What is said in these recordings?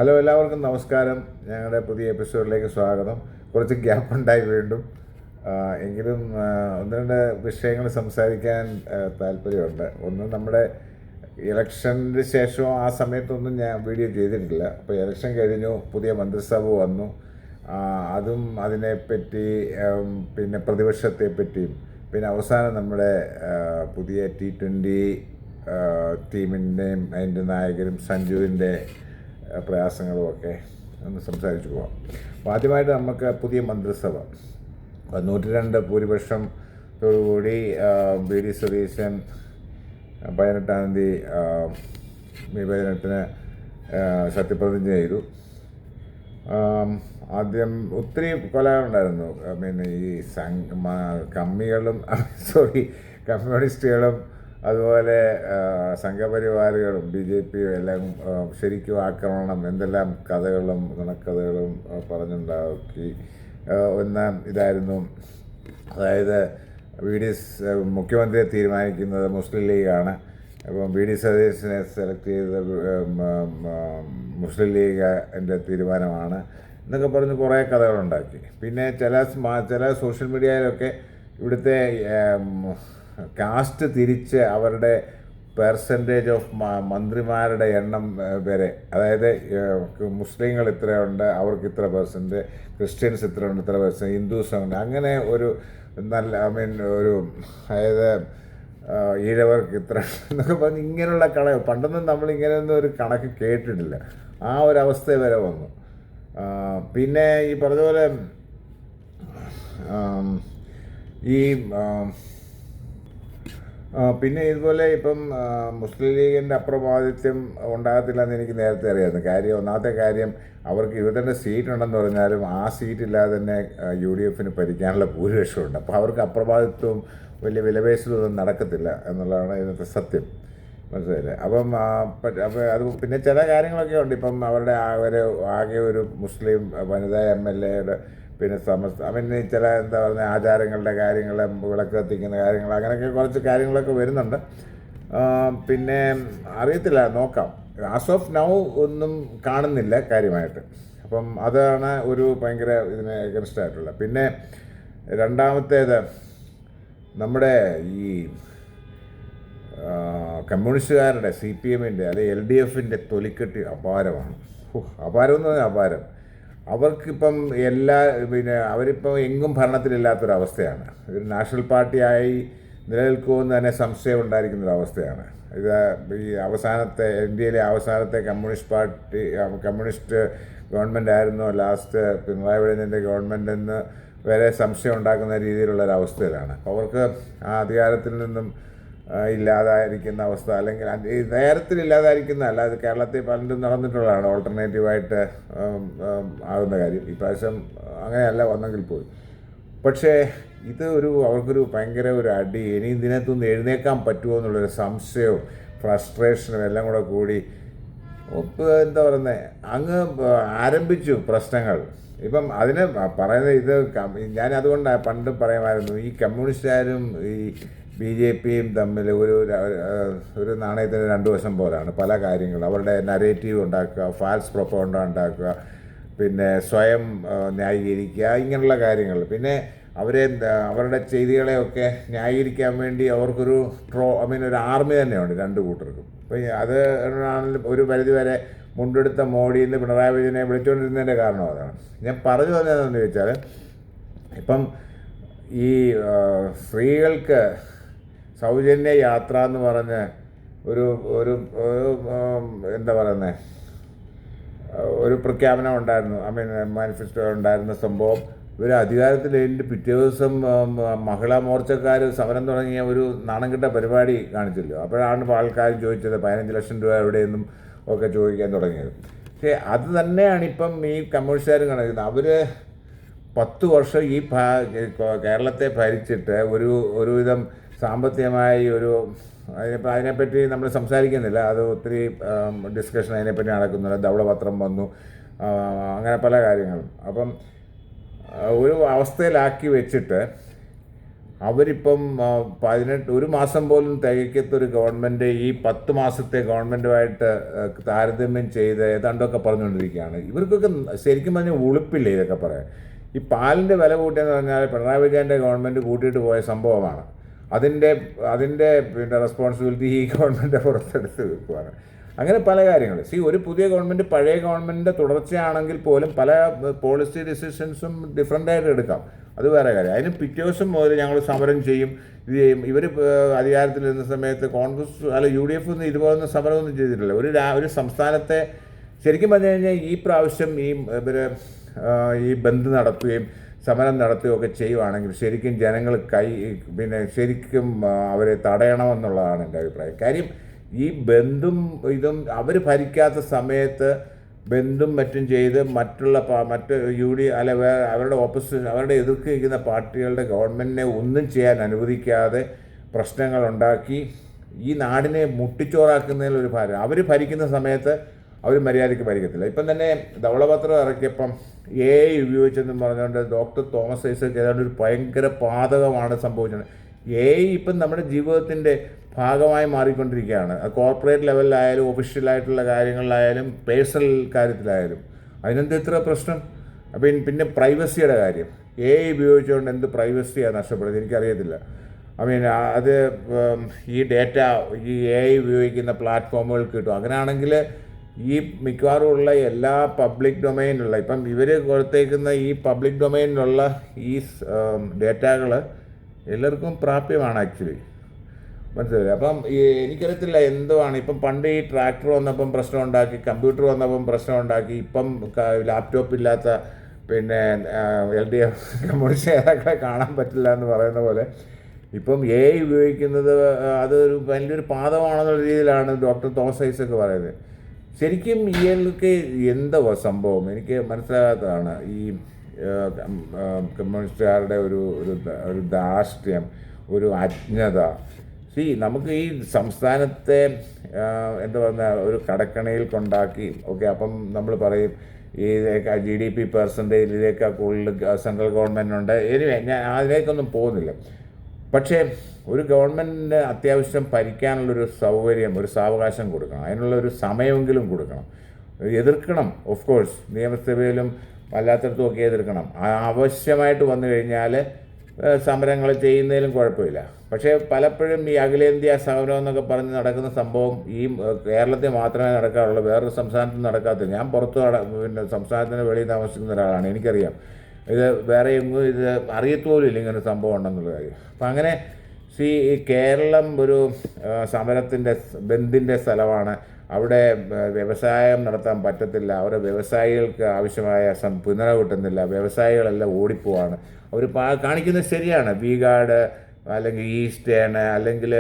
Hello, എല്ലാവർക്കും നമസ്കാരം. ഞങ്ങളുടെ പുതിയ എപ്പിസോഡിലേക്ക് സ്വാഗതം. കുറച്ച് ഗ്യാപ്പ് ഉണ്ടായി വീണ്ടും, എങ്കിലും ഒന്ന് രണ്ട് വിഷയങ്ങൾ സംസാരിക്കാൻ താല്പര്യമുണ്ട്. ഒന്ന്, നമ്മുടെ ഇലക്ഷന് ശേഷവും ആ സമയത്തൊന്നും ഞാൻ വീഡിയോ ചെയ്തിട്ടില്ല. അപ്പോൾ ഇലക്ഷൻ കഴിഞ്ഞു, പുതിയ മന്ത്രിസഭ വന്നു, അതും അതിനെപ്പറ്റി, പിന്നെ പ്രതിപക്ഷത്തെപ്പറ്റിയും, പിന്നെ അവസാനം നമ്മുടെ പുതിയ T20 ടീമിൻ്റെയും അതിൻ്റെ നായകരും സഞ്ജുവിൻ്റെ പ്രയാസങ്ങളും ഒക്കെ ഒന്ന് സംസാരിച്ചു പോകാം. അപ്പോൾ ആദ്യമായിട്ട് നമുക്ക് പുതിയ മന്ത്രിസഭ 102 ഭൂരിപക്ഷത്തോടുകൂടി VD സതീശൻ 18-ാം തീയതി വിഭജനത്തിന് സത്യപ്രതിജ്ഞ ചെയ്തു. ആദ്യം ഒത്തിരി കൊലകളുണ്ടായിരുന്നു. ഈ കമ്മ്യൂണിസ്റ്റുകളും അതുപോലെ സംഘപരിവാറുകളും BJP എല്ലാം ശരിക്കും ആക്രമണം, എന്തെല്ലാം കഥകളും നുണക്കഥകളും പറഞ്ഞുണ്ടാക്കി. ഒന്ന് ഇതായിരുന്നു, അതായത് മുഖ്യമന്ത്രിയെ തീരുമാനിക്കുന്നത് മുസ്ലിം ലീഗാണ്. അപ്പം VD സതീശനെ സെലക്ട് ചെയ്തത് മുസ്ലിം ലീഗിൻ്റെ തീരുമാനമാണ് എന്നൊക്കെ പറഞ്ഞ് കുറേ കഥകളുണ്ടാക്കി. പിന്നെ ചില സോഷ്യൽ മീഡിയയിലൊക്കെ ഇവിടുത്തെ കാസ്റ്റ് തിരിച്ച് അവരുടെ പെർസെൻറ്റേജ് ഓഫ് മന്ത്രിമാരുടെ എണ്ണം വരെ, അതായത് മുസ്ലിങ്ങൾ ഇത്രയുണ്ട്, അവർക്ക് ഇത്ര പെർസെൻറ്റ്, ക്രിസ്ത്യൻസ് ഇത്രയുണ്ട്, ഇത്ര പെർസെൻറ്റ്, ഹിന്ദുസ് ഉണ്ട്, അങ്ങനെ ഒരു നല്ല ഒരു അതായത് ഈഴവർക്ക് ഇത്ര എന്നൊക്കെ പറഞ്ഞ് ഇങ്ങനെയുള്ള കണക്ക്, പണ്ടൊന്നും നമ്മളിങ്ങനെയൊന്നും ഒരു കണക്ക് കേട്ടിട്ടില്ല. ആ ഒരവസ്ഥ വരെ വന്നു. പിന്നെ ഈ പറഞ്ഞതുപോലെ പിന്നെ ഇതുപോലെ ഇപ്പം മുസ്ലിം ലീഗിൻ്റെ അപ്രമാദിത്യം ഉണ്ടാകത്തില്ലെന്ന് എനിക്ക് നേരത്തെ അറിയാമായിരുന്നു. കാര്യം, ഒന്നാമത്തെ കാര്യം, അവർക്ക് 22 സീറ്റ് ഉണ്ടെന്ന് പറഞ്ഞാലും ആ സീറ്റില്ലാതെ തന്നെ UDFന് ഭരിക്കാനുള്ള ഭൂരിപക്ഷമുണ്ട്. അപ്പോൾ അവർക്ക് അപ്രമാദിത്വവും വലിയ വിലപേശലൊന്നും നടക്കത്തില്ല എന്നുള്ളതാണ് ഇതിനകത്തെ സത്യം. മനസ്സിലായില്ലേ? അപ്പം അത് പിന്നെ ചില കാര്യങ്ങളൊക്കെ ഉണ്ട്. ഇപ്പം അവരുടെ ആകെ ഒരു മുസ്ലിം വനിതാ MLA, പിന്നെ ചില എന്താ പറയുക, ആചാരങ്ങളുടെ കാര്യങ്ങൾ, വിളക്ക് കത്തിക്കുന്ന കാര്യങ്ങൾ, അങ്ങനെയൊക്കെ കുറച്ച് കാര്യങ്ങളൊക്കെ വരുന്നുണ്ട്. പിന്നെ അറിയത്തില്ല, നോക്കാം. ആസ് ഓഫ് നൗ ഒന്നും കാണുന്നില്ല കാര്യമായിട്ട്. അപ്പം അതാണ് ഒരു ഭയങ്കര ഇതിന് എഗൻസ്റ്റ് ആയിട്ടുള്ള. പിന്നെ രണ്ടാമത്തേത്, നമ്മുടെ ഈ കമ്മ്യൂണിസ്റ്റുകാരുടെ CPMൻ്റെ അല്ലെങ്കിൽ LDFൻ്റെ തൊലിക്കെട്ടി അപാരമാണ്. അപാരം എന്ന് പറഞ്ഞാൽ അപാരം. അവർക്കിപ്പം അവരിപ്പം എങ്ങും ഭരണത്തിലില്ലാത്തൊരവസ്ഥയാണ്. ഒരു നാഷണൽ പാർട്ടിയായി നിലനിൽക്കുമെന്ന് തന്നെ സംശയം ഉണ്ടായിരിക്കുന്നൊരവസ്ഥയാണ്. ഈ ഇന്ത്യയിലെ അവസാനത്തെ കമ്മ്യൂണിസ്റ്റ് ഗവൺമെൻറ് ആയിരുന്നു ലാസ്റ്റ് പിണറായി വിജയൻ്റെ ഗവൺമെൻറ് എന്ന് വരെ സംശയം ഉണ്ടാക്കുന്ന രീതിയിലുള്ളൊരവസ്ഥയിലാണ്. അപ്പോൾ അവർക്ക് ആ അധികാരത്തിൽ നിന്നും ഇല്ലാതായിരിക്കുന്ന അവസ്ഥ, അല്ലെങ്കിൽ നേരത്തിലില്ലാതായിരിക്കുന്ന അല്ല, അത് കേരളത്തിൽ പലരും നടന്നിട്ടുള്ളതാണ് ഓൾട്ടർനേറ്റീവായിട്ട് ആകുന്ന കാര്യം. ഇപ്രാവശ്യം അങ്ങനെയല്ല വന്നെങ്കിൽ പോയി. പക്ഷേ ഇത് അവർക്കൊരു ഭയങ്കര ഒരു അടി, ഇനി ഇതിനകത്തുനിന്ന് എഴുന്നേക്കാൻ പറ്റുമോ എന്നുള്ളൊരു സംശയവും ഫ്രസ്ട്രേഷനും എല്ലാം കൂടി എന്താ പറയുന്നത്, അങ്ങ് ആരംഭിച്ചു പ്രശ്നങ്ങൾ. ഇപ്പം അതിന് പറയുന്നത്, ഞാൻ അതുകൊണ്ട് പണ്ട് പറയുമായിരുന്നു, ഈ കമ്മ്യൂണിസ്റ്റുകാരും ഈ BJPയും തമ്മിൽ ഒരു നാണയത്തിന് 2 വശം പോലാണ്. പല കാര്യങ്ങൾ, അവരുടെ നരേറ്റീവ് ഉണ്ടാക്കുക, ഫാൽസ് പ്രൊപ്പഗണ്ട ഉണ്ടാക്കുക, പിന്നെ സ്വയം ന്യായീകരിക്കുക, ഇങ്ങനെയുള്ള കാര്യങ്ങൾ. പിന്നെ അവരുടെ ചെയ്തികളെയൊക്കെ ന്യായീകരിക്കാൻ വേണ്ടി അവർക്കൊരു ഒരു ആർമി തന്നെയുണ്ട് രണ്ട് കൂട്ടർക്കും. അപ്പോൾ അത് ഒരു പരിധിവരെ മുണ്ടെടുത്ത മോഡിയിൽ നിന്ന് പിണറായി വിജയനെ വിളിച്ചുകൊണ്ടിരുന്നതിൻ്റെ കാരണം അതാണ്. ഞാൻ പറഞ്ഞു വന്നതെന്ന് ചോദിച്ചാൽ, ഇപ്പം ഈ സ്ത്രീകൾക്ക് സൗജന്യ യാത്ര എന്ന് പറഞ്ഞ് ഒരു എന്താ പറയുന്നത്, ഒരു പ്രഖ്യാപനം ഉണ്ടായിരുന്നു, മാനിഫെസ്റ്റോ ഉണ്ടായിരുന്ന സംഭവം. ഇവർ അധികാരത്തിലേൻ്റെ പിറ്റേ ദിവസം മഹിളാ മോർച്ചക്കാർ സമരം തുടങ്ങിയ ഒരു നാണംകെട്ട പരിപാടി കാണിച്ചല്ലോ. അപ്പോഴാണ് ആൾക്കാർ ചോദിച്ചത് 15 ലക്ഷം രൂപ എവിടെയെന്നും ഒക്കെ ചോദിക്കാൻ തുടങ്ങിയത്. പക്ഷേ അത് തന്നെയാണ് ഇപ്പം ഈ കമ്മ്യൂണിസ്റ്റുകാരും കാണിക്കുന്നത്. അവർ 10 വർഷം ഈ കേരളത്തെ ഭരിച്ചിട്ട് ഒരുവിധം സാമ്പത്തികമായി അതിനെപ്പറ്റി നമ്മൾ സംസാരിക്കുന്നില്ല. അത് ഒത്തിരി ഡിസ്കഷൻ അതിനെപ്പറ്റി നടക്കുന്നില്ല. ധവളപത്രം വന്നു, അങ്ങനെ പല കാര്യങ്ങളും. അപ്പം ഒരു അവസ്ഥയിലാക്കി വെച്ചിട്ട് അവരിപ്പം 1 മാസം പോലും തികയ്ക്കത്തൊരു ഗവൺമെൻറ് ഈ 10 മാസത്തെ ഗവൺമെൻറ്റുമായിട്ട് താരതമ്യം ചെയ്ത് ഏതാണ്ടൊക്കെ പറഞ്ഞുകൊണ്ടിരിക്കുകയാണ്. ഇവർക്കൊക്കെ ശരിക്കും പറഞ്ഞാൽ ഉളുപ്പില്ല ഇതൊക്കെ പറയാൻ. ഈ പാലിൻ്റെ വില കൂട്ടിയെന്ന് പറഞ്ഞാൽ പിണറായി വിജയൻ്റെ ഗവൺമെൻറ് കൂട്ടിയിട്ട് പോയ സംഭവമാണ്. അതിൻ്റെ പിന്നെ റെസ്പോൺസിബിലിറ്റി ഈ ഗവൺമെൻറ് പുറത്തെടുത്ത് വെക്കുകയാണ്. അങ്ങനെ പല കാര്യങ്ങൾ. ഒരു പുതിയ ഗവൺമെൻറ് പഴയ ഗവൺമെൻറ്റിൻ്റെ തുടർച്ചയാണെങ്കിൽ പോലും പല പോളിസി ഡിസിഷൻസും ഡിഫറൻ്റായിട്ട് എടുക്കാം. അത് വേറെ കാര്യം. അതിന് പിറ്റേ ദിവസം മുതൽ ഞങ്ങൾ സമരം ചെയ്യും, ഇത് ചെയ്യും. ഇവർ അധികാരത്തിലിരുന്ന സമയത്ത് കോൺഗ്രസ് UDF ഒന്നും ഇതുപോലൊന്നും സമരമൊന്നും ചെയ്തിട്ടില്ല. ഒരു സംസ്ഥാനത്തെ ശരിക്കും പറഞ്ഞു കഴിഞ്ഞാൽ ഈ പ്രാവശ്യം ഈ ബന്ദ് നടത്തുകയും സമരം നടത്തുകയും ഒക്കെ ചെയ്യുവാണെങ്കിൽ ശരിക്കും ജനങ്ങൾ ശരിക്കും അവരെ തടയണമെന്നുള്ളതാണ് എൻ്റെ അഭിപ്രായം. കാര്യം ഈ ബന്ധും ഇതും അവർ ഭരിക്കാത്ത സമയത്ത് ബന്ധും മറ്റും ചെയ്ത് മറ്റ് അവരുടെ ഓപ്പോസിഷൻ അവരുടെ എതിർക്കുന്ന പാർട്ടികളുടെ ഗവൺമെൻറ്റിനെ ഒന്നും ചെയ്യാൻ അനുവദിക്കാതെ പ്രശ്നങ്ങളുണ്ടാക്കി ഈ നാടിനെ മുട്ടിച്ചോറാക്കുന്നതിൽ ഒരു ഭാരം. അവർ ഭരിക്കുന്ന സമയത്ത് അവർ മര്യാദയ്ക്ക് ഭരിക്കത്തില്ല. ഇപ്പം തന്നെ ധവളപത്രം ഇറക്കിയപ്പം AI ഉപയോഗിച്ചെന്ന് പറഞ്ഞുകൊണ്ട് ഡോക്ടർ തോമസ് ഐസക് ഏതാണ്ട് ഒരു ഭയങ്കര പാതകമാണ് സംഭവിച്ചത്. AI ഇപ്പം നമ്മുടെ ജീവിതത്തിൻ്റെ ഭാഗമായി മാറിക്കൊണ്ടിരിക്കുകയാണ്. കോർപ്പറേറ്റ് ലെവലിലായാലും ഒഫീഷ്യലായിട്ടുള്ള കാര്യങ്ങളിലായാലും പേഴ്സണൽ കാര്യത്തിലായാലും. അതിനെന്ത് ഇത്ര പ്രശ്നം? പിന്നെ പ്രൈവസിയുടെ കാര്യം, AI ഉപയോഗിച്ചുകൊണ്ട് എന്ത് പ്രൈവസിയാണ് നഷ്ടപ്പെടുന്നത് എനിക്കറിയത്തില്ല. അത് ഈ ഡേറ്റ ഈ AI ഉപയോഗിക്കുന്ന പ്ലാറ്റ്ഫോമുകൾക്ക് കിട്ടും. അങ്ങനെയാണെങ്കിൽ ഈ മിക്കവാറും ഉള്ള എല്ലാ പബ്ലിക് ഡൊമൈനിലുള്ള ഇപ്പം ഇവർ കൊടുത്തേക്കുന്ന ഈ പബ്ലിക് ഡൊമൈനിലുള്ള ഈ ഡേറ്റകൾ എല്ലാവർക്കും പ്രാപ്യമാണ് ആക്ച്വലി. മനസ്സിലായില്ലേ? അപ്പം എനിക്കറിയത്തില്ല എന്തുവാണ്. ഇപ്പം പണ്ട് ഈ ട്രാക്ടർ വന്നപ്പം പ്രശ്നം ഉണ്ടാക്കി, കമ്പ്യൂട്ടർ വന്നപ്പം പ്രശ്നം ഉണ്ടാക്കി, ഇപ്പം ലാപ്ടോപ്പ് ഇല്ലാത്ത LDF കമ്മ്യൂണിസ്റ്റ് നേതാക്കളെ കാണാൻ പറ്റില്ല എന്ന് പറയുന്ന പോലെ ഇപ്പം AI ഉപയോഗിക്കുന്നത് അതൊരു വലിയൊരു പാദമാണെന്നുള്ള രീതിയിലാണ് ഡോക്ടർ തോമസ് ഐസക് പറയുന്നത്. ശരിക്കും ഇയാൾക്ക് എന്താ സംഭവം എനിക്ക് മനസ്സിലാകാത്തതാണ്. ഈ കമ്മ്യൂണിസ്റ്റുകാരുടെ ഒരു ധാർഷ്ട്യം, ഒരു അജ്ഞത. നമുക്ക് ഈ സംസ്ഥാനത്തെ എന്താ പറയുക ഒരു കടക്കണിയിൽ കൊണ്ടാക്കി അപ്പം നമ്മൾ പറയും ഈ GDP പെർസെൻറ്റേജിലേക്കാൾ കൂടുതൽ സെൻട്രൽ ഗവൺമെൻറ് ഉണ്ട്. ഞാൻ അതിലേക്കൊന്നും പോകുന്നില്ല. പക്ഷേ ഒരു ഗവൺമെൻറ്റിന് അത്യാവശ്യം ഭരിക്കാനുള്ളൊരു സൗകര്യം, ഒരു സാവകാശം കൊടുക്കണം. അതിനുള്ളൊരു സമയമെങ്കിലും കൊടുക്കണം. എതിർക്കണം, ഓഫ് കോഴ്സ് നിയമസഭയിലും അല്ലാത്തടത്തും ഒക്കെ എതിർക്കണം. ആവശ്യമായിട്ട് വന്നു കഴിഞ്ഞാൽ സമരങ്ങൾ ചെയ്യുന്നതിലും കുഴപ്പമില്ല. പക്ഷേ പലപ്പോഴും ഈ അഖിലേന്ത്യാ സമരം എന്നൊക്കെ പറഞ്ഞ് നടക്കുന്ന സംഭവം ഈ കേരളത്തിൽ മാത്രമേ നടക്കാറുള്ളൂ, വേറൊരു സംസ്ഥാനത്ത് നടക്കാത്തില്ല. ഞാൻ സംസ്ഥാനത്തിന് വെളിയിൽ താമസിക്കുന്ന ഒരാളാണ്, എനിക്കറിയാം. ഇത് വേറെ എങ്ങും ഇത് അറിയത്തോലുമില്ല ഇങ്ങനെ സംഭവം ഉണ്ടെന്നുള്ള കാര്യം. അപ്പം അങ്ങനെ കേരളം ഒരു സമരത്തിൻ്റെ ബന്ദിൻ്റെ സ്ഥലമാണ്. അവിടെ വ്യവസായം നടത്താൻ പറ്റത്തില്ല. അവിടെ വ്യവസായികൾക്ക് ആവശ്യമായ പിന്തുണ കിട്ടുന്നില്ല. വ്യവസായികളെല്ലാം ഓടിപ്പോവാണ്. അവർ കാണിക്കുന്നത് ശരിയാണ്. V-Guard അല്ലെങ്കിൽ ഈസ്റ്റേൺ അല്ലെങ്കിൽ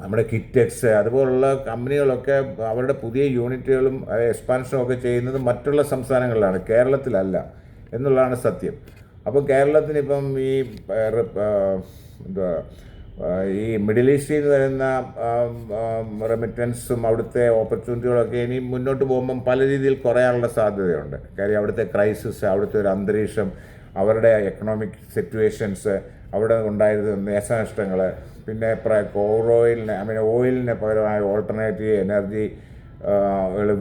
നമ്മുടെ കിറ്റെക്സ് അതുപോലുള്ള കമ്പനികളൊക്കെ അവരുടെ പുതിയ യൂണിറ്റുകളും എക്സ്പാൻഷനും ഒക്കെ ചെയ്യുന്നത് മറ്റുള്ള സംസ്ഥാനങ്ങളിലാണ്, കേരളത്തിലല്ല എന്നുള്ളതാണ് സത്യം. അപ്പം കേരളത്തിനിപ്പം ഈ മിഡിൽ ഈസ്റ്റിൽ നിന്ന് വരുന്ന റെമിറ്റൻസും അവിടുത്തെ ഓപ്പർച്യൂണിറ്റികളൊക്കെ ഇനി മുന്നോട്ട് പോകുമ്പം പല രീതിയിൽ കുറയാനുള്ള സാധ്യതയുണ്ട്. കാര്യം അവിടുത്തെ ക്രൈസിസ്, അവിടുത്തെ ഒരു അന്തരീക്ഷം, അവരുടെ എക്കണോമിക് സിറ്റുവേഷൻസ്, അവിടെ ഉണ്ടായിരുന്ന നാശനഷ്ടങ്ങൾ, പിന്നെ ഓയിലിന് പകരമായ ഓൾട്ടർനേറ്റീവ് എനർജി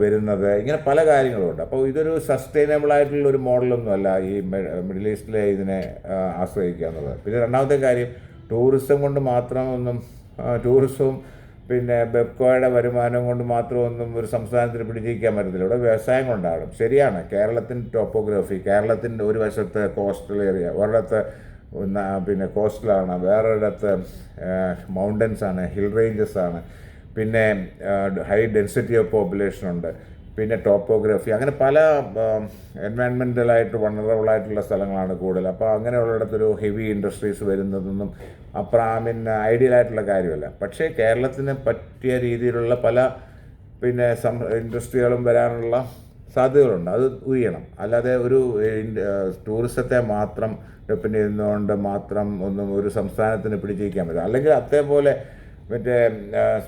വരുന്നത്, ഇങ്ങനെ പല കാര്യങ്ങളുണ്ട്. അപ്പോൾ ഇതൊരു സസ്റ്റൈനബിൾ ആയിട്ടുള്ള ഒരു മോഡലൊന്നുമല്ല ഈ മിഡിൽ ഈസ്റ്റിലെ ഇതിനെ ആശ്രയിക്കുക എന്നുള്ളത്. പിന്നെ രണ്ടാമത്തെ കാര്യം, ടൂറിസം കൊണ്ട് മാത്രമൊന്നും ടൂറിസവും പിന്നെ ബെപ്കോയുടെ വരുമാനം കൊണ്ട് മാത്രമൊന്നും ഒരു സംസ്ഥാനത്തിന് പിടിച്ചിരിക്കാൻ പറ്റത്തില്ല. ഇവിടെ വ്യവസായം കൊണ്ടാകും. ശരിയാണ്, കേരളത്തിൻ്റെ ടോപ്പോഗ്രഫി, കേരളത്തിൻ്റെ ഒരു വശത്ത് കോസ്റ്റൽ ഏരിയ, ഒരിടത്ത് പിന്നെ കോസ്റ്റലാണ്, വേറൊരിടത്ത് മൗണ്ടൻസാണ്, ഹിൽ റേഞ്ചസ് ആണ്, പിന്നെ ഹൈ ഡെൻസിറ്റി ഓഫ് പോപ്പുലേഷൻ ഉണ്ട്, പിന്നെ ടോപ്പോഗ്രഫി, അങ്ങനെ പല എൻവയൺമെൻ്റലായിട്ട് വണറബിളായിട്ടുള്ള സ്ഥലങ്ങളാണ് കൂടുതൽ. അപ്പോൾ അങ്ങനെയുള്ളിടത്തൊരു ഹെവി ഇൻഡസ്ട്രീസ് വരുന്നതൊന്നും ഐഡിയലായിട്ടുള്ള കാര്യമല്ല. പക്ഷേ കേരളത്തിന് പറ്റിയ രീതിയിലുള്ള പല പിന്നെ ഇൻഡസ്ട്രികളും വരാനുള്ള സാധ്യതകളുണ്ട്. അത് ഉയരണം. അല്ലാതെ ഒരു ടൂറിസത്തെ മാത്രം ഡിപ്പെൻഡ് ചെയ്യുന്നതുകൊണ്ട് മാത്രം ഒന്നും ഒരു സംസ്ഥാനത്തിന് പിടിച്ചിരിക്കാൻ പറ്റില്ല. അല്ലെങ്കിൽ അതേപോലെ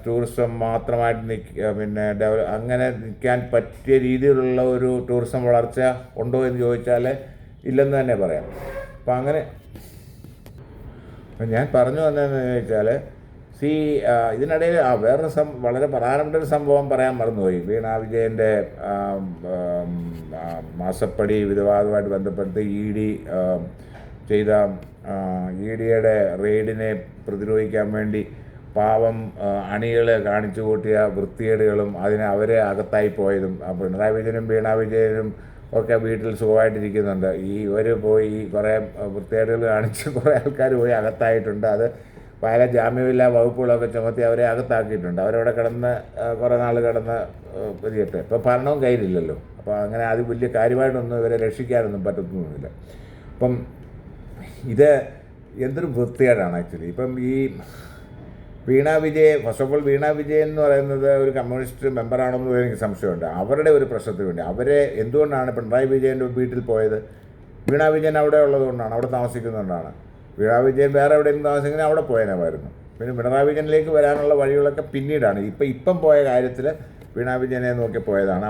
ടൂറിസം മാത്രമായിട്ട് അങ്ങനെ നിൽക്കാൻ പറ്റിയ രീതിയിലുള്ള ഒരു ടൂറിസം വളർച്ച ഉണ്ടോ എന്ന് ചോദിച്ചാൽ ഇല്ലെന്ന് തന്നെ പറയാം. അപ്പം അങ്ങനെ ഞാൻ പറഞ്ഞു വന്നതെന്ന് ചോദിച്ചാൽ, സി ഇതിനിടയിൽ വേറൊരു വളരെ പ്രധാനപ്പെട്ട ഒരു സംഭവം പറയാൻ മറന്നുപോയി. വീണ വിജയൻ്റെ മാസപ്പടി വിവാദവുമായിട്ട് ബന്ധപ്പെട്ട് ചെയ്ത ഇ ഡിയുടെ റെയ്ഡിനെ പ്രതിരോധിക്കാൻ വേണ്ടി പാവം അണികളെ കാണിച്ചു കൂട്ടിയ വൃത്തികേടുകളും അവരെ അകത്തായി പോയതും, പിണറായി വിജയനും വീണ വിജയനും ഒക്കെ വീട്ടിൽ സുഖമായിട്ടിരിക്കുന്നുണ്ട്. ഇവർ പോയി കുറേ വൃത്തികേടുകൾ കാണിച്ച് കുറേ ആൾക്കാർ പോയി അകത്തായിട്ടുണ്ട്. അത് പല ജാമ്യമില്ലാ വകുപ്പുകളൊക്കെ ചുമത്തി അവരെ അകത്താക്കിയിട്ടുണ്ട്. അവരവിടെ കുറേ നാൾ കിടന്ന് പതിയിട്ട് ഇപ്പോൾ ഭരണവും കയ്യിലില്ലല്ലോ. അപ്പോൾ അങ്ങനെ അത് വലിയ കാര്യമായിട്ടൊന്നും ഇവരെ രക്ഷിക്കാനൊന്നും പറ്റുന്നൊന്നുമില്ല. അപ്പം ഇത് എന്തൊരു വൃത്തികേടാണ് ആക്ച്വലി. ഇപ്പം ഈ Veena Vijayan, first of all Veena Vijayan എന്ന് പറയുന്നത് ഒരു കമ്മ്യൂണിസ്റ്റ് മെമ്പറാണെന്ന് എനിക്ക് സംശയമുണ്ട്. അവരുടെ ഒരു പ്രശ്നത്തിന് വേണ്ടി എന്തുകൊണ്ടാണ് പിണറായി വിജയൻ്റെ വീട്ടിൽ പോയത്? വീണ വിജയൻ അവിടെ ഉള്ളതുകൊണ്ടാണ്, അവിടെ താമസിക്കുന്നതുകൊണ്ടാണ്. വീണ വിജയൻ വേറെ എവിടെയെങ്കിലും താമസിക്കുന്നത് അവിടെ പോയേനായിരുന്നു. പിന്നെ പിണറായി വിജയനിലേക്ക് വരാനുള്ള വഴികളൊക്കെ പിന്നീടാണ്. ഇപ്പം പോയ കാര്യത്തിൽ വീണ വിജയനെ നോക്കി പോയതാണ്.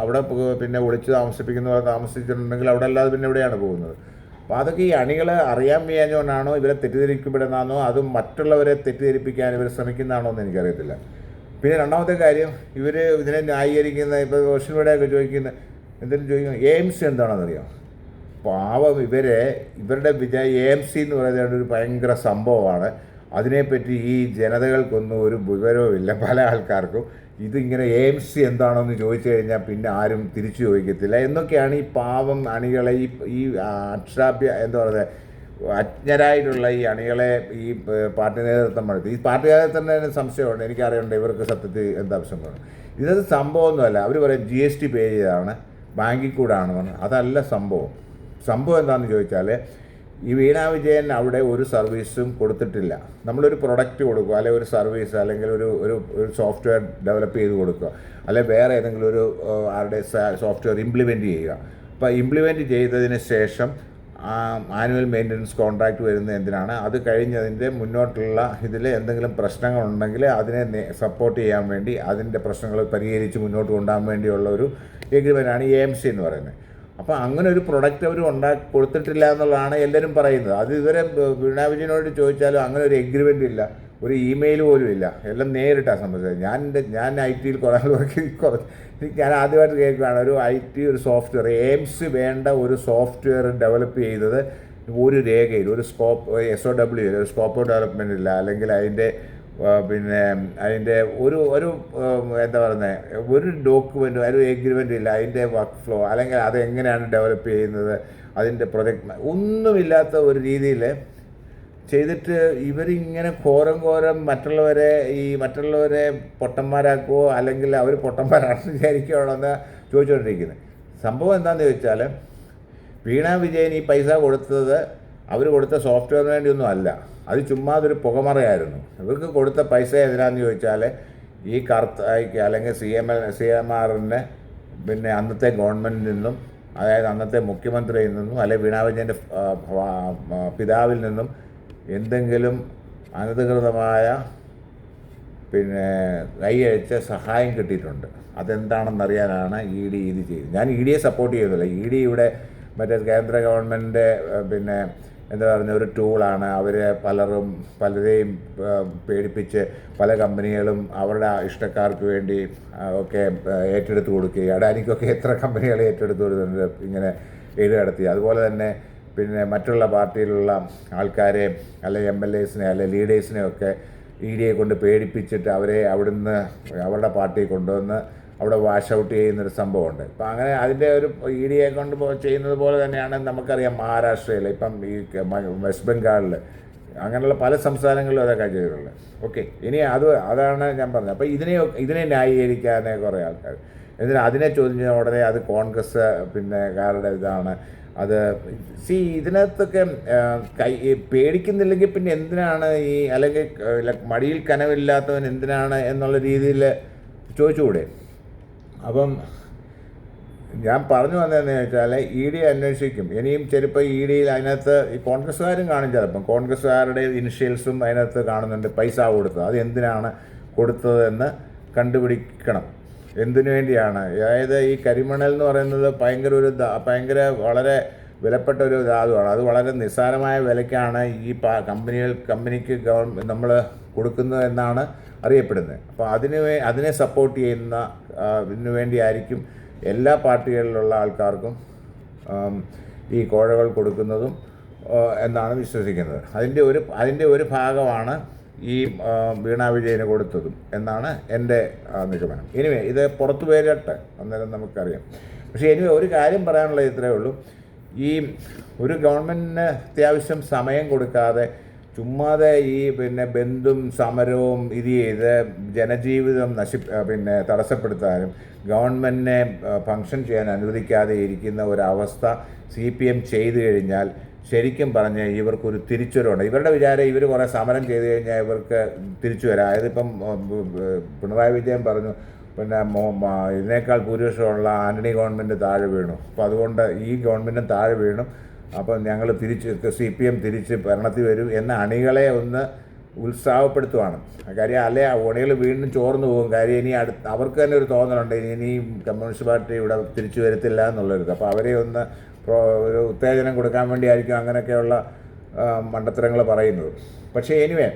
അവിടെ പിന്നെ ഒളിച്ച് താമസിപ്പിക്കുന്ന പോലെ താമസിച്ചിട്ടുണ്ടെങ്കിൽ അവിടെ അല്ലാതെ പിന്നെ എവിടെയാണ് പോകുന്നത്? അപ്പോൾ അതൊക്കെ ഈ അണികൾ അറിയാൻ വയ്യാഞ്ഞുകൊണ്ടാണോ, ഇവരെ തെറ്റിദ്ധരിക്കപ്പെടുന്നതാണോ, അതും മറ്റുള്ളവരെ തെറ്റിദ്ധരിപ്പിക്കാൻ ഇവർ ശ്രമിക്കുന്നതാണോ എന്ന് എനിക്കറിയത്തില്ല. പിന്നെ രണ്ടാമത്തെ കാര്യം, ഇവർ ഇതിനെ ന്യായീകരിക്കുന്ന, ഇപ്പോൾ സോഷ്യൽ മീഡിയയൊക്കെ എന്തെങ്കിലും ചോദിക്കുന്നത് AMC എന്താണെന്നറിയാം. പാവം ഇവരുടെ AMC എന്ന് പറയുന്നത് ഒരു ഭയങ്കര സംഭവമാണ്. അതിനെപ്പറ്റി ഈ ജനതകൾക്കൊന്നും ഒരു വിവരവുമില്ല. പല ആൾക്കാർക്കും ഇതിങ്ങനെ AMC എന്താണെന്ന് ചോദിച്ചു കഴിഞ്ഞാൽ പിന്നെ ആരും തിരിച്ചു ചോദിക്കത്തില്ല എന്നൊക്കെയാണ് ഈ പാവം അണികളെ, ഈ അക്ഷരാഭ്യ എന്താ പറയുക, അജ്ഞരായിട്ടുള്ള ഈ അണികളെ ഈ പാർട്ടി നേതൃത്വം നടത്തി. ഈ പാർട്ടി നേതൃത്വത്തിന് സംശയമുണ്ട്, എനിക്കറിയണ്ട ഇവർക്ക് സത്യത്തിൽ എന്താ സംഭവം. ഇതൊരു സംഭവമൊന്നുമല്ല. അവർ പറയും GST പേ ചെയ്തതാണ്, ബാങ്കിൽ കൂടാണ് പറഞ്ഞത്. അതല്ല സംഭവം. എന്താണെന്ന് ചോദിച്ചാൽ, ഈ വീണ വിജയൻ അവിടെ ഒരു സർവീസും കൊടുത്തിട്ടില്ല. നമ്മളൊരു പ്രൊഡക്റ്റ് കൊടുക്കുക, അല്ലെങ്കിൽ ഒരു സർവീസ്, അല്ലെങ്കിൽ ഒരു സോഫ്റ്റ്വെയർ ഡെവലപ്പ് ചെയ്ത് കൊടുക്കുക, അല്ലെങ്കിൽ വേറെ ഏതെങ്കിലും ഒരു ആരുടെ സോഫ്റ്റ്വെയർ ഇംപ്ലിമെൻറ്റ് ചെയ്യുക. അപ്പോൾ ഇംപ്ലിമെൻറ്റ് ചെയ്തതിന് ശേഷം ആനുവൽ മെയിൻ്റനൻസ് കോൺട്രാക്റ്റ് വരുന്നത് എന്തിനാണ്? അത് കഴിഞ്ഞതിൻ്റെ മുന്നോട്ടുള്ള ഇതിൽ എന്തെങ്കിലും പ്രശ്നങ്ങളുണ്ടെങ്കിൽ അതിനെ സപ്പോർട്ട് ചെയ്യാൻ വേണ്ടി, അതിൻ്റെ പ്രശ്നങ്ങൾ പരിഹരിച്ച് മുന്നോട്ട് കൊണ്ടുപോകാൻ വേണ്ടിയുള്ള ഒരു എഗ്രിമെൻ്റാണ് AMC എന്ന് പറയുന്നത്. അപ്പോൾ അങ്ങനെ ഒരു പ്രൊഡക്റ്റ് അവർ കൊടുത്തിട്ടില്ല എന്നുള്ളതാണ് എല്ലാവരും പറയുന്നത്. അത് ഇതുവരെ വീണ വിജയനോട് ചോദിച്ചാലും അങ്ങനെ ഒരു എഗ്രിമെൻ്റ് ഇല്ല, ഒരു ഇമെയിൽ പോലും ഇല്ല. എല്ലാം നേരിട്ടാണ് സംബന്ധിച്ചത്. ഞാൻ IT-യിൽ ഞാൻ ആദ്യമായിട്ട് കേൾക്കുകയാണ് ഒരു സോഫ്റ്റ്വെയർ AMC വേണ്ട ഒരു സോഫ്റ്റ്വെയർ ഡെവലപ്പ് ചെയ്തത് ഒരു രേഖയിൽ, ഒരു SOW, ഒരു സ്കോപ്പ് ഓഫ് ഡെവലപ്മെൻ്റ് ഇല്ല, അല്ലെങ്കിൽ അതിൻ്റെ ഒരു എന്താ പറയുന്നത്, ഒരു ഡോക്യുമെൻറ്റും, ഒരു എഗ്രിമെൻ്റ് ഇല്ല, അതിൻ്റെ വർക്ക് ഫ്ലോ, അല്ലെങ്കിൽ അതെങ്ങനെയാണ് ഡെവലപ്പ് ചെയ്യുന്നത്, അതിൻ്റെ പ്രൊജക്റ്റ്, ഒന്നുമില്ലാത്ത ഒരു രീതിയിൽ ചെയ്തിട്ട് ഇവരിങ്ങനെ ഘോരം മറ്റുള്ളവരെ പൊട്ടന്മാരാക്കുമോ, അല്ലെങ്കിൽ അവർ പൊട്ടന്മാരാണെന്ന് വിചാരിക്കുകയാണെന്ന് ചോദിച്ചുകൊണ്ടിരിക്കുന്നത്. സംഭവം എന്താണെന്ന് ചോദിച്ചാൽ, വീണ വിജയൻ ഈ പൈസ കൊടുത്തത് അവർ കൊടുത്ത സോഫ്റ്റ്വെയറിന് വേണ്ടിയൊന്നും അല്ല. അത് ചുമ്മാതൊരു പുകമറയായിരുന്നു. ഇവർക്ക് കൊടുത്ത പൈസ എതിരാന്ന് ചോദിച്ചാൽ, ഈ കർത്തായ്ക്ക് അല്ലെങ്കിൽ CMRന് പിന്നെ അന്നത്തെ ഗവൺമെൻറ്റിൽ നിന്നും, അതായത് അന്നത്തെ മുഖ്യമന്ത്രിയിൽ നിന്നും, അല്ലെങ്കിൽ വീണ വിജയൻ്റെ പിതാവിൽ നിന്നും എന്തെങ്കിലും അനധികൃതമായ കൈയഴിച്ച സഹായം കിട്ടിയിട്ടുണ്ട്. അതെന്താണെന്നറിയാനാണ് ED ഇത് ചെയ്തത്. ഞാൻ EDയെ സപ്പോർട്ട് ചെയ്യുന്നില്ല. ED ഇവിടെ കേന്ദ്ര ഗവൺമെൻറ്റിൻ്റെ എന്താ പറയുക ഒരു ടൂളാണ്. പലരെയും പേടിപ്പിച്ച് പല കമ്പനികളും അവരുടെ ഇഷ്ടക്കാർക്ക് വേണ്ടി ഒക്കെ ഏറ്റെടുത്ത് കൊടുക്കുകയും, അഡാനിക്കൊക്കെ എത്ര കമ്പനികൾ ഏറ്റെടുത്ത് കൊടുക്കുന്നുണ്ട് ഇങ്ങനെ എയ്ഡ് നടത്തി. അതുപോലെ തന്നെ മറ്റുള്ള പാർട്ടിയിലുള്ള ആൾക്കാരെ, അല്ലെങ്കിൽ MLAസിനെ, അല്ലെങ്കിൽ ലീഡേഴ്സിനെയൊക്കെ EDയെ കൊണ്ട് പേടിപ്പിച്ചിട്ട് അവരെ അവരുടെ പാർട്ടിയിൽ കൊണ്ടുവന്ന് അവിടെ വാഷ് ഔട്ട് ചെയ്യുന്നൊരു സംഭവമുണ്ട്. ഇപ്പം അങ്ങനെ അതിൻ്റെ ഒരു EDയെ കൊണ്ട് ചെയ്യുന്നത് പോലെ തന്നെയാണ് നമുക്കറിയാം മഹാരാഷ്ട്രയിൽ, ഇപ്പം ഈ വെസ്റ്റ് ബംഗാളിൽ, അങ്ങനെയുള്ള പല സംസ്ഥാനങ്ങളിലും അതൊക്കെ ചെയ്തിട്ടുള്ളത്. ഓക്കെ, ഇനി അതാണ് ഞാൻ പറഞ്ഞത്. അപ്പോൾ ഇതിനെ ന്യായീകരിക്കാൻ കുറേ ആൾക്കാർ അതിനെ ചോദിച്ച ഉടനെ അത് കോൺഗ്രസ് കാരുടെ ഇതാണ്. ഇതിനകത്തൊക്കെ പേടിക്കുന്നില്ലെങ്കിൽ പിന്നെ എന്തിനാണ് അല്ലെങ്കിൽ മടിയിൽ കനവില്ലാത്തവൻ എന്തിനാണ് എന്നുള്ള രീതിയിൽ ചോദിച്ചുകൂടെ? അപ്പം ഞാൻ പറഞ്ഞു വന്നതെന്ന് വെച്ചാൽ, ED അന്വേഷിക്കും. ഇനിയും ചിലപ്പോൾ EDയിൽ അതിനകത്ത് ഈ കോൺഗ്രസ്സുകാരും കാണും, ചിലപ്പം കോൺഗ്രസ്സുകാരുടെ ഇനിഷ്യൽസും അതിനകത്ത് കാണുന്നുണ്ട്. പൈസ കൊടുത്തത് അത് എന്തിനാണ് കൊടുത്തതെന്ന് കണ്ടുപിടിക്കണം. എന്തിനു വേണ്ടിയാണ്? അതായത് ഈ കരിമണൽ എന്ന് പറയുന്നത് വളരെ വിലപ്പെട്ട ഒരു ധാതുവാണ്. അത് വളരെ നിസ്സാരമായ വിലയ്ക്കാണ് ഈ കമ്പനിക്ക് നമ്മൾ കൊടുക്കുന്നത് എന്നാണ് അറിയപ്പെടുന്നത്. അപ്പോൾ അതിനെ സപ്പോർട്ട് ചെയ്യുന്ന ഇതിനു വേണ്ടിയായിരിക്കും എല്ലാ പാർട്ടികളിലുള്ള ആൾക്കാർക്കും ഈ കോഴകൾ കൊടുക്കുന്നതും എന്നാണ് വിശ്വസിക്കുന്നത്. അതിൻ്റെ ഒരു ഭാഗമാണ് ഈ വീണ വിജയന് കൊടുത്തതും എന്നാണ് എൻ്റെ നിഗമനം. എനിവേ ഇത് പുറത്തു വരട്ടെ, അന്നേരം നമുക്കറിയാം. പക്ഷേ ഒരു കാര്യം പറയാനുള്ളത് ഇത്രയേ ഉള്ളൂ. ഈ ഒരു ഗവൺമെൻറ്റിന് അത്യാവശ്യം സമയം കൊടുക്കാതെ ചുമ്മാതെ ഈ ബന്ധും സമരവും ഇത് ചെയ്ത് ജനജീവിതം തടസ്സപ്പെടുത്താനും ഗവൺമെൻറ്റിനെ ഫങ്ഷൻ ചെയ്യാൻ അനുവദിക്കാതെ ഇരിക്കുന്ന ഒരവസ്ഥ CPM ചെയ്തു കഴിഞ്ഞാൽ ശരിക്കും പറഞ്ഞ് ഇവർക്കൊരു തിരിച്ചുവരവുണ്ട്. ഇവരുടെ വിചാരം ഇവർ കുറേ സമരം ചെയ്ത് കഴിഞ്ഞാൽ ഇവർക്ക് തിരിച്ചു വരാം. അതായത് ഇപ്പം പിണറായി വിജയൻ പറഞ്ഞു ഇതിനേക്കാൾ ഭൂരിപക്ഷമുള്ള ആൻ്റണി ഗവൺമെൻറ് താഴെ വീണു, അപ്പോൾ അതുകൊണ്ട് ഈ ഗവൺമെൻറ്റും താഴെ വീണു, അപ്പം ഞങ്ങൾ CPM തിരിച്ച് ഭരണത്തിൽ വരും എന്ന അണികളെ ഒന്ന് ഉത്സാഹപ്പെടുത്തുവാണ്. കാര്യം അല്ലെ അണികൾ വീണ്ടും ചോർന്നു പോകും. കാര്യം ഇനി അവർക്ക് തന്നെ ഒരു തോന്നലുണ്ട് ഇനി കമ്മ്യൂണിസ്റ്റ് പാർട്ടി ഇവിടെ തിരിച്ചു വരത്തില്ല എന്നുള്ളൊരിത്. അപ്പോൾ അവരെ ഒന്ന് ഒരു ഉത്തേജനം കൊടുക്കാൻ വേണ്ടിയായിരിക്കും അങ്ങനെയൊക്കെയുള്ള മണ്ടത്തരങ്ങൾ പറയുന്നത്. പക്ഷേ എനിവേ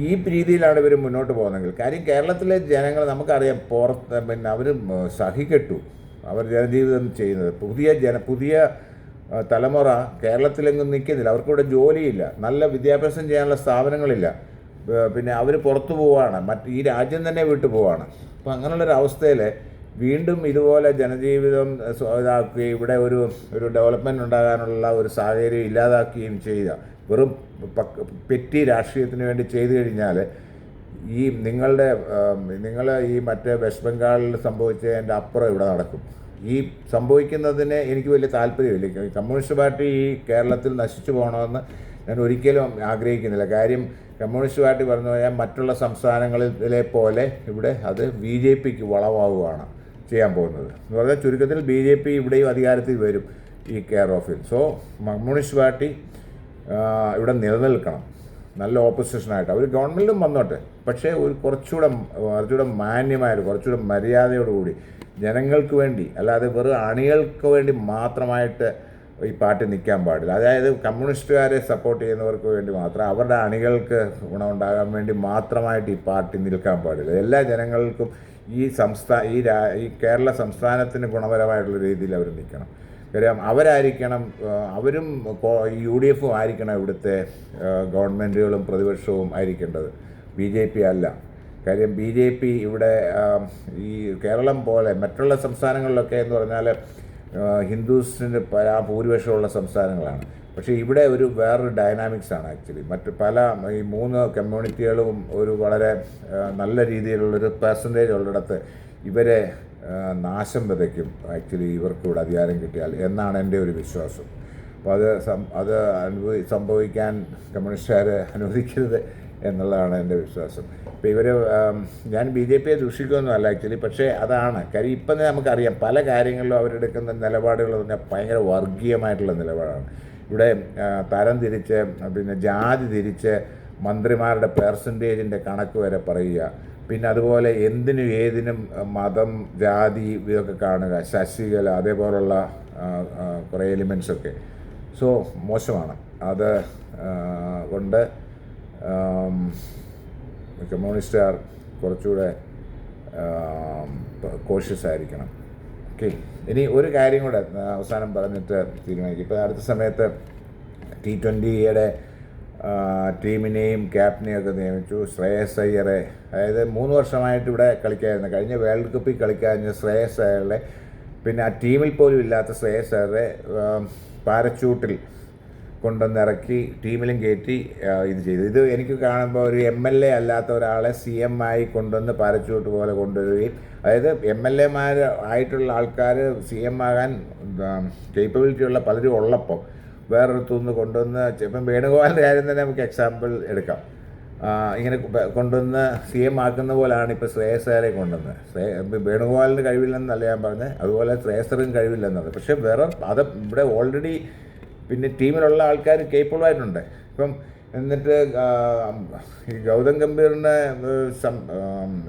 ഈ രീതിയിലാണ് ഇവർ മുന്നോട്ട് പോകുന്നതെങ്കിൽ, കാര്യം കേരളത്തിലെ ജനങ്ങൾ നമുക്കറിയാം അവർ സഹികെട്ടു അവർ ജനജീവിതം ചെയ്യുന്നത്. പുതിയ തലമുറ കേരളത്തിലെങ്ങും നിൽക്കുന്നില്ല. അവർക്കിവിടെ ജോലിയില്ല, നല്ല വിദ്യാഭ്യാസം ചെയ്യാനുള്ള സ്ഥാപനങ്ങളില്ല. അവർ പുറത്തു പോവുകയാണ്, ഈ രാജ്യം തന്നെ വിട്ടു പോവുകയാണ്. അപ്പോൾ അങ്ങനെയുള്ളൊരവസ്ഥയിൽ വീണ്ടും ഇതുപോലെ ജനജീവിതം ഇതാക്കുകയും ഇവിടെ ഒരു ഡെവലപ്മെൻറ്റ് ഉണ്ടാകാനുള്ള ഒരു സാഹചര്യം ഇല്ലാതാക്കുകയും ചെയ്യുക വെറും പെറ്റി രാഷ്ട്രീയത്തിന് വേണ്ടി ചെയ്തു കഴിഞ്ഞാൽ നിങ്ങൾ ഈ മറ്റേ വെസ്റ്റ് ബംഗാളിൽ സംഭവിച്ചതിൻ്റെ അപ്പുറം ഇവിടെ നടക്കും. ഈ സംഭവിക്കുന്നതിന് എനിക്ക് വലിയ താല്പര്യമില്ല. കമ്മ്യൂണിസ്റ്റ് പാർട്ടി ഈ കേരളത്തിൽ നശിച്ചു പോകണമെന്ന് ഞാൻ ഒരിക്കലും ആഗ്രഹിക്കുന്നില്ല. കാര്യം കമ്മ്യൂണിസ്റ്റ് പാർട്ടി പറഞ്ഞു കഴിഞ്ഞാൽ മറ്റുള്ള സംസ്ഥാനങ്ങളിലെ പോലെ ഇവിടെ അത് BJPക്ക് വളവാവുകയാണ് ചെയ്യാൻ പോകുന്നത്. എന്ന് പറഞ്ഞാൽ ചുരുക്കത്തിൽ BJP ഇവിടെയും അധികാരത്തിൽ വരും ഈ കെയർ ഓഫിൽ. സോ കമ്മ്യൂണിസ്റ്റ് പാർട്ടി ഇവിടെ നിലനിൽക്കണം, നല്ല ഓപ്പോസിഷനായിട്ട്. അവർ ഗവൺമെൻറ്റിലും വന്നോട്ടെ, പക്ഷേ കുറച്ചുകൂടെ മാന്യമായിട്ട് കുറച്ചുകൂടെ മര്യാദയോടുകൂടി ജനങ്ങൾക്ക് വേണ്ടി, അല്ലാതെ വെറും അണികൾക്ക് വേണ്ടി മാത്രമായിട്ട് ഈ പാർട്ടി നിൽക്കാൻ പാടില്ല. അതായത് കമ്മ്യൂണിസ്റ്റുകാരെ സപ്പോർട്ട് ചെയ്യുന്നവർക്ക് വേണ്ടി മാത്രം, അവരുടെ അണികൾക്ക് ഗുണമുണ്ടാകാൻ വേണ്ടി മാത്രമായിട്ട് ഈ പാർട്ടി നിൽക്കാൻ പാടില്ല. എല്ലാ ജനങ്ങൾക്കും ഈ കേരള സംസ്ഥാനത്തിന് ഗുണപരമായിട്ടുള്ള രീതിയിൽ അവർ നിൽക്കണം. കാര്യം അവരും UDF ആയിരിക്കണം ഇവിടുത്തെ ഗവൺമെൻറ്റുകളും പ്രതിപക്ഷവും ആയിരിക്കേണ്ടത്, BJP അല്ല. കാര്യം BJP ഇവിടെ ഈ കേരളം പോലെ മറ്റുള്ള സംസ്ഥാനങ്ങളിലൊക്കെ എന്ന് പറഞ്ഞാൽ ഹിന്ദുസിന് ഭൂരിപക്ഷമുള്ള സംസ്ഥാനങ്ങളാണ്. പക്ഷേ ഇവിടെ വേറൊരു ഡൈനാമിക്സാണ് ആക്ച്വലി. ഈ 3 കമ്മ്യൂണിറ്റികളും ഒരു വളരെ നല്ല രീതിയിലുള്ളൊരു പെർസെൻറ്റേജ് ഉള്ളിടത്ത് ഇവരെ നാശം വിതയ്ക്കും ആക്ച്വലി ഇവർക്കിവിടെ അധികാരം കിട്ടിയാൽ എന്നാണ് എൻ്റെ ഒരു വിശ്വാസം. അപ്പോൾ അത് സംഭവിക്കാൻ കമ്മ്യൂണിസ്റ്റുകാർ അനുവദിക്കരുത് എന്നുള്ളതാണ് എൻ്റെ വിശ്വാസം. ഇപ്പോൾ ഞാൻ BJPയെ ദൂഷിക്കുകയൊന്നുമല്ല ആക്ച്വലി, പക്ഷേ അതാണ് കാര്യം. ഇപ്പം നമുക്കറിയാം പല കാര്യങ്ങളിലും അവരെടുക്കുന്ന നിലപാടുകൾ പറഞ്ഞാൽ ഭയങ്കര വർഗീയമായിട്ടുള്ള നിലപാടാണ്. ഇവിടെ തരം തിരിച്ച് ജാതി തിരിച്ച് മന്ത്രിമാരുടെ പെർസെൻറ്റേജിൻ്റെ കണക്ക് വരെ പറയുക. പിന്നെ അതുപോലെ എന്തിനും ഏതിനും മതം ജാതി ഇതൊക്കെ കാണുക, ശശികല അതേപോലുള്ള കുറേ എലിമെൻസൊക്കെ. സോ മോശമാണ്. അത് കൊണ്ട് കമ്മ്യൂണിസ്റ്റുകാർ കുറച്ചുകൂടെ കോഷ്യസ് ആയിരിക്കണം. ഓക്കെ, ഇനി ഒരു കാര്യം കൂടെ അവസാനം പറഞ്ഞിട്ട് തീരുമാനിക്കും. ഇപ്പോൾ അടുത്ത സമയത്ത് T20യുടെ ടീമിനെയും ക്യാപ്റ്റനെയും ഒക്കെ നിയമിച്ചു. ശ്രേയസ് അയ്യറെ, അതായത് 3 വർഷമായിട്ട് ഇവിടെ കളിക്കായിരുന്നു, കഴിഞ്ഞ വേൾഡ് കപ്പിൽ കളിക്കാഞ്ഞ ശ്രേയസ് അയ്യറെ, പിന്നെ ആ ടീമിൽ പോലും ഇല്ലാത്ത ശ്രേയസ് അയ്യറെ പാരച്യൂട്ടിൽ കൊണ്ടുവന്നിറക്കി ടീമിലും കയറ്റി ഇത് ചെയ്തു. ഇത് എനിക്ക് കാണുമ്പോൾ ഒരു MLA അല്ലാത്ത ഒരാളെ CM ആയി കൊണ്ടുവന്ന് പാരച്യൂട്ട് പോലെ കൊണ്ടുവരികയും, അതായത് MLA ആയിട്ടുള്ള ആൾക്കാർ CM ആകാൻ കേപ്പബിലിറ്റി ഉള്ള പലരും ഉള്ളപ്പോൾ വേറൊരുത്തുനിന്ന് കൊണ്ടുവന്ന്, ഇപ്പം വേണുഗോപാലിൻ്റെ കാര്യം തന്നെ നമുക്ക് എക്സാമ്പിൾ എടുക്കാം. ഇങ്ങനെ കൊണ്ടുവന്ന് CM ആക്കുന്ന പോലെയാണ് ഇപ്പോൾ ശ്രേയസ് അയ്യരെ കൊണ്ടുവന്നത്. വേണുഗോപാലിന് കഴിവില്ലെന്നല്ല ഞാൻ പറഞ്ഞത്, അതുപോലെ ശ്രേയസറിനും കഴിവില്ലെന്നത്. പക്ഷേ അത് ഇവിടെ ഓൾറെഡി പിന്നെ ടീമിലുള്ള ആൾക്കാർ കേപ്പബിൾ ആയിട്ടുണ്ട്. ഇപ്പം എന്നിട്ട് ഈ ഗൗതം ഗംഭീറിനെ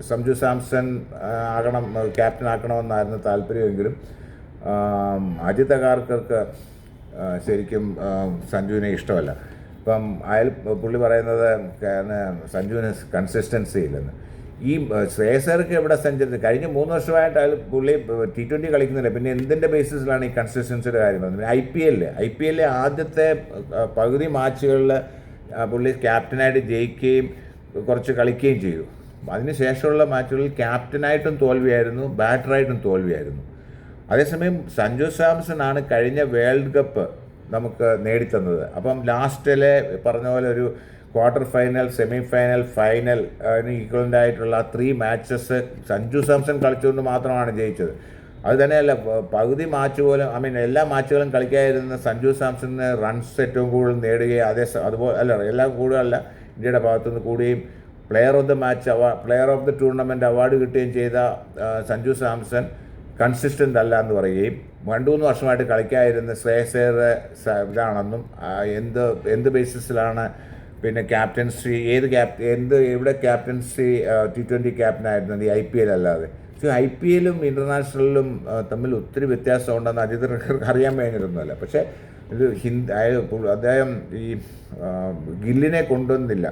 സഞ്ജു സാംസൺ ക്യാപ്റ്റൻ ആക്കണമെന്നായിരുന്നു താല്പര്യമെങ്കിലും അജിത് അഗാർക്കർക്ക് ശരിക്കും സഞ്ജുവിനെ ഇഷ്ടമല്ല. ഇപ്പം പുള്ളി പറയുന്നത് സഞ്ജുവിന് കൺസിസ്റ്റൻസി ഇല്ലെന്ന്. ഈ ശ്രേയസർക്ക് എവിടെ സെഞ്ചുറി കഴിഞ്ഞ 3 വർഷമായിട്ട് പുള്ളി T20 കളിക്കുന്നില്ല. പിന്നെ എന്തിൻ്റെ ബേസിസിലാണ് ഈ കൺസിസ്റ്റൻസിയുടെ കാര്യം പറയുന്നത്? ഐ പി എല്ലിലെ ആദ്യത്തെ പകുതി മാച്ചുകളിൽ പുള്ളി ക്യാപ്റ്റനായിട്ട് ജയിക്കുകയും കുറച്ച് കളിക്കുകയും ചെയ്തു. അതിനുശേഷമുള്ള മാച്ചുകളിൽ ക്യാപ്റ്റനായിട്ടും തോൽവിയായിരുന്നു, ബാറ്ററായിട്ടും തോൽവിയായിരുന്നു. അതേസമയം സഞ്ജു സാംസൺ ആണ് കഴിഞ്ഞ വേൾഡ് കപ്പ് നമുക്ക് നേടിത്തന്നത്. അപ്പം ലാസ്റ്റിലെ പറഞ്ഞ പോലെ ഒരു quarter final, semi final, final equivalent ആയിട്ടുള്ള 3 മാച്ചസ് സഞ്ജു സാംസൺ കളിച്ചുകൊണ്ട് മാത്രമാണ് ജയിച്ചത്. അത് തന്നെയല്ല, പകുതി മാച്ച് പോലും എല്ലാ മാച്ചുകളും കളിക്കാതിരുന്ന സഞ്ജു സാംസണിന് റൺസ് ഏറ്റവും കൂടുതൽ നേടുകയും അതുപോലെ എല്ലാം കൂടുതലല്ല, ഇന്ത്യയുടെ ഭാഗത്തുനിന്ന് കൂടുകയും player of the tournament award കിട്ടുകയും ചെയ്ത സഞ്ജു സാംസൺ കൺസിസ്റ്റൻ്റ് അല്ല എന്ന് പറയുകയും 2-3 വർഷമായിട്ട് കളിക്കാതിരുന്ന ശ്രേയസ് ഇതാണെന്നും എന്ത് ബേസിസിലാണ് പിന്നെ ക്യാപ്റ്റൻസി എവിടെ ക്യാപ്റ്റൻസി T20 ക്യാപ്റ്റനായിരുന്നത് ഈ IPL അല്ലാതെ. പക്ഷേ IPLും ഇൻ്റർനാഷണലിലും തമ്മിൽ ഒത്തിരി വ്യത്യാസമുണ്ടെന്ന് അജിതർക്ക് അറിയാൻ കഴിഞ്ഞിരുന്നല്ല. പക്ഷേ ഇത് അദ്ദേഹം ഈ ഗില്ലിനെ കൊണ്ടുവന്നില്ല.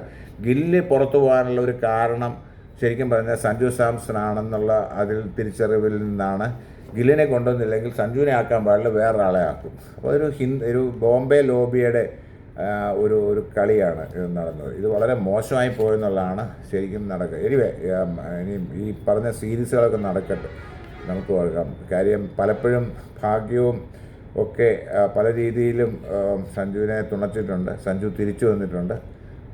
ഗില്ല് പുറത്തു പോകാനുള്ള ഒരു കാരണം ശരിക്കും പറഞ്ഞാൽ സഞ്ജു സാംസൺ ആണെന്നുള്ള അതിൽ തിരിച്ചറിവിൽ നിന്നാണ്. ഗില്ലിനെ കൊണ്ടുവന്നില്ലെങ്കിൽ സഞ്ജുവിനെ ആക്കാൻ പാടില്ല, വേറൊരാളെ ആക്കും. അപ്പോൾ ഒരു ബോംബെ ലോബിയുടെ ഒരു കളിയാണ് നടന്നത്. ഇത് വളരെ മോശമായി പോയെന്നുള്ളതാണ് ശരിക്കും നടക്കുക. ഇനി ഈ പറഞ്ഞ സീരീസുകളൊക്കെ നടക്കട്ടെ, നമുക്ക് ഓർക്കാം. കാര്യം പലപ്പോഴും ഭാഗ്യവും ഒക്കെ പല രീതിയിലും സഞ്ജുവിനെ തുണച്ചിട്ടുണ്ട്, സഞ്ജു തിരിച്ചു വന്നിട്ടുണ്ട്.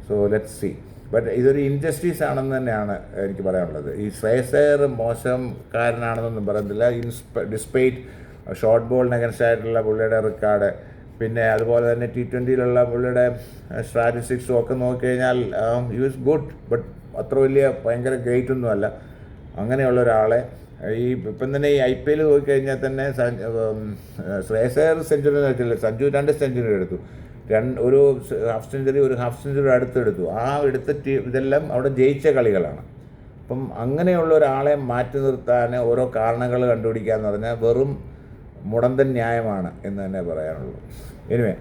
So let's see. ബട്ട് ഇതൊരു ഇൻജസ്റ്റിസ് ആണെന്ന് തന്നെയാണ് എനിക്ക് പറയാനുള്ളത്. ഈ ശ്രേയസർ മോശംകാരനാണെന്നൊന്നും പറയുന്നില്ല. ഡിസ്പൈറ്റ് ഷോർട്ട് ബോളിന് അഗൻസ്റ്റ് ആയിട്ടുള്ള പുള്ളിയുടെ റെക്കോർഡ്, പിന്നെ അതുപോലെ തന്നെ T20 പുള്ളിയുടെ സ്ട്രാറ്റജിക്സും ഒക്കെ നോക്കിക്കഴിഞ്ഞാൽ ഹി വാസ് ഗുഡ്. ബട്ട് അത്ര ഭയങ്കര ഗ്രേറ്റ് ഒന്നുമല്ല. അങ്ങനെയുള്ള ഒരാളെ ഇപ്പം തന്നെ ഈ IPL നോക്കിക്കഴിഞ്ഞാൽ തന്നെ ശ്രേയസർ സെഞ്ചുറി വെച്ചില്ല, സഞ്ജു 2 സെഞ്ചുറി എടുത്തു, ഒരു ഹാഫ് സെഞ്ചുറി അടുത്തെടുത്തു. എടുത്ത ഇതെല്ലാം അവിടെ ജയിച്ച കളികളാണ്. അപ്പം അങ്ങനെയുള്ള ഒരാളെ മാറ്റി നിർത്താൻ ഓരോ കാരണങ്ങൾ കണ്ടുപിടിക്കുക എന്ന് പറഞ്ഞാൽ വെറും മുടന്തൻ ന്യായമാണ് എന്ന് തന്നെ പറയാനുള്ളൂ. എനിവേ,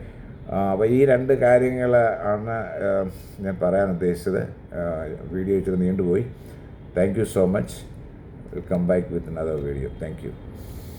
അപ്പോൾ ഈ 2 കാര്യങ്ങൾ ആണ് ഞാൻ പറയാൻ ഉദ്ദേശിച്ചത്. വീഡിയോ ഇച്ചിരി നീണ്ടുപോയി. Thank you so much. Will come back with another video. Thank U.